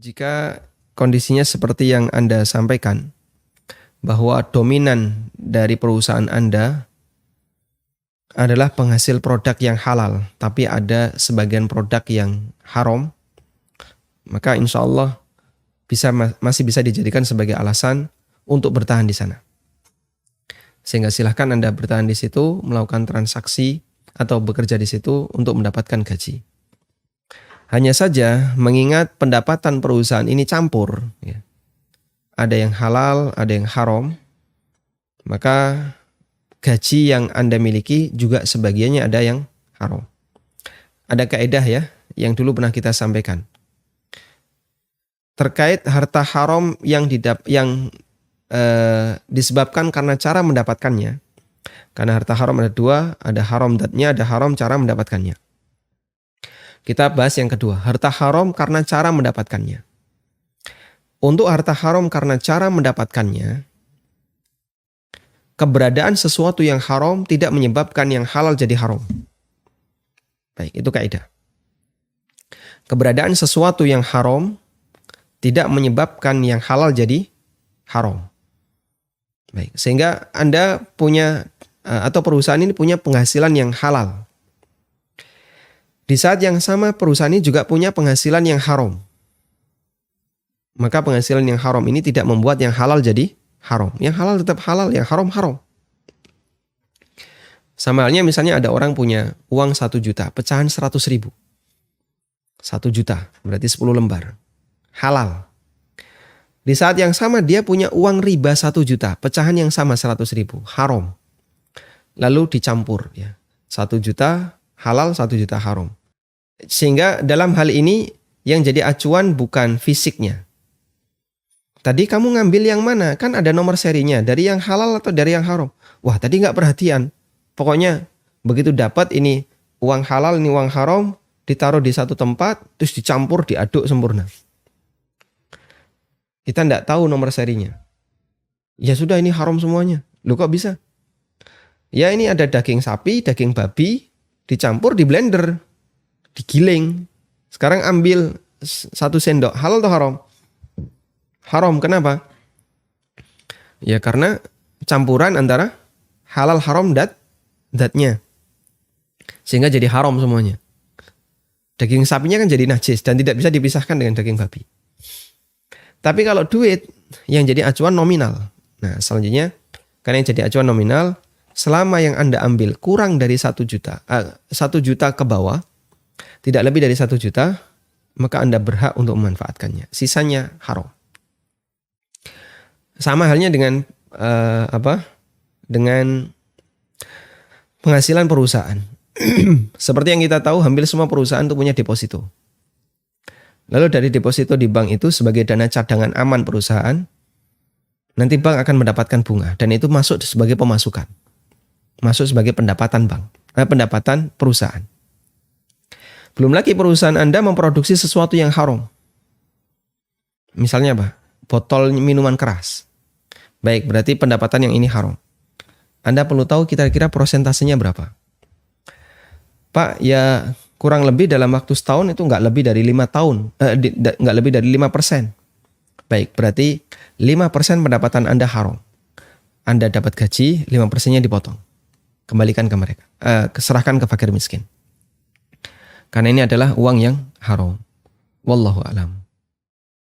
Jika kondisinya seperti yang Anda sampaikan, bahwa dominan dari perusahaan Anda adalah penghasil produk yang halal, tapi ada sebagian produk yang haram, maka insya Allah masih bisa dijadikan sebagai alasan untuk bertahan di sana. Sehingga silahkan Anda bertahan di situ, melakukan transaksi atau bekerja di situ untuk mendapatkan gaji. Hanya saja mengingat pendapatan perusahaan ini campur, ya. Ada yang halal, ada yang haram, maka gaji yang Anda miliki juga sebagiannya ada yang haram. Ada kaidah ya, yang dulu pernah kita sampaikan. Terkait harta haram yang disebabkan karena cara mendapatkannya. Karena harta haram ada dua, ada haram datnya, ada haram cara mendapatkannya. Kita bahas yang kedua, harta haram karena cara mendapatkannya. Untuk harta haram karena cara mendapatkannya, keberadaan sesuatu yang haram tidak menyebabkan yang halal jadi haram. Baik, itu kaidah. Keberadaan sesuatu yang haram tidak menyebabkan yang halal jadi haram. Baik, sehingga Anda punya atau perusahaan ini punya penghasilan yang halal. Di saat yang sama perusahaan ini juga punya penghasilan yang haram. Maka penghasilan yang haram ini tidak membuat yang halal jadi haram. Yang halal tetap halal, yang haram haram. Sama halnya misalnya ada orang punya uang 1 juta, pecahan 100 ribu. 1 juta, berarti 10 lembar. Halal. Di saat yang sama dia punya uang riba 1 juta, pecahan yang sama 100 ribu. Haram. Lalu dicampur. Ya. 1 juta halal, 1 juta haram. Sehingga dalam hal ini yang jadi acuan bukan fisiknya. Tadi kamu ngambil yang mana? Kan ada nomor serinya. Dari yang halal atau dari yang haram? Wah, tadi nggak perhatian. Pokoknya begitu dapat ini uang halal, ini uang haram, ditaruh di satu tempat, terus dicampur, diaduk sempurna. Kita nggak tahu nomor serinya. Ya sudah, ini haram semuanya. Loh kok bisa? Ya ini ada daging sapi, daging babi, dicampur, di blender, digiling. Sekarang ambil 1 sendok, halal atau haram? Haram, kenapa? Ya karena campuran antara halal haram datnya. Sehingga jadi haram semuanya. Daging sapinya kan jadi najis dan tidak bisa dipisahkan dengan daging babi. Tapi kalau duit yang jadi acuan nominal. Nah selanjutnya, karena yang jadi acuan nominal, selama yang Anda ambil kurang dari 1 juta, 1 juta ke bawah, tidak lebih dari 1 juta, maka Anda berhak untuk memanfaatkannya. Sisanya haram. Sama halnya dengan dengan penghasilan perusahaan. Seperti yang kita tahu, hampir semua perusahaan itu punya deposito. Lalu dari deposito di bank itu sebagai dana cadangan aman perusahaan, nanti bank akan mendapatkan bunga dan itu masuk sebagai pemasukan. Masuk sebagai pendapatan bank, pendapatan perusahaan. Belum lagi perusahaan Anda memproduksi sesuatu yang haram. Misalnya apa? Botol minuman keras. Baik, berarti pendapatan yang ini haram. Anda perlu tahu kira-kira prosentasenya berapa. Pak, ya kurang lebih dalam waktu setahun itu nggak lebih dari 5 tahun, nggak lebih dari 5%. Baik, berarti 5% pendapatan Anda haram. Anda dapat gaji, 5%-nya dipotong. Kembalikan ke mereka, serahkan ke fakir miskin. Karena ini adalah uang yang haram. Wallahu a'lam.